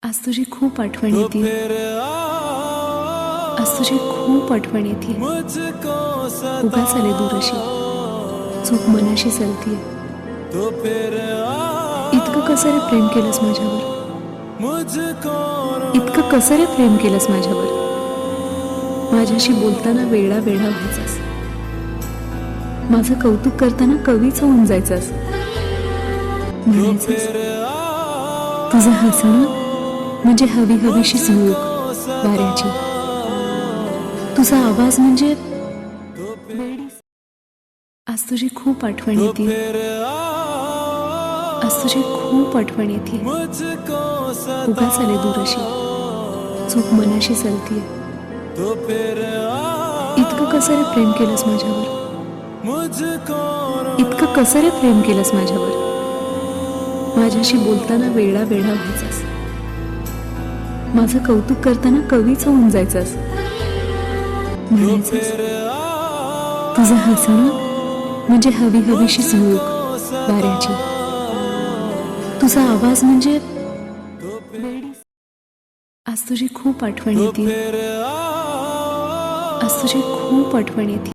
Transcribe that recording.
आज तुझी खूप आठवण येते. आज तुझी खूप आठवण येते. उगाच आले दूर अशी चूक मनाशी सलतीये. इतकं कसं रे प्रेम केलंस माझ्यावर, इतकं कसं रे प्रेम केलंस माझ्यावर. माझ्याशी बोलताना वेडा वेडा व्हायचास, माझं कौतुक करताना कवीच होऊन जायचास. म्हणायचंस तुझं हसणं म्हणजे हवी हवीशी झुळूक वाऱ्याची, तुझा आवाज म्हणजे वेडी. आज तुझी खूप आठवण येते. आज तुझी खूप आठवण येते. उगाच आले दूर अशी चूक मनाशी सलतीये. इतकं कसं रे प्रेम केलंस माझ्यावर, इतकं कसं रे प्रेम केलंस माझ्यावर. माझ्याशी बोलताना वेडा वेडा व्हायचास, माझं कौतुक करताना कवीच होऊन जायचास. म्हणायचंस तुझं हसणं म्हणजे हवी हवीशी झुळूक वाऱ्याची, तुझा आवाज म्हणजे वेडी. आज तुझी खूप आठवण येते. आज तुझी खूप आठवण येते.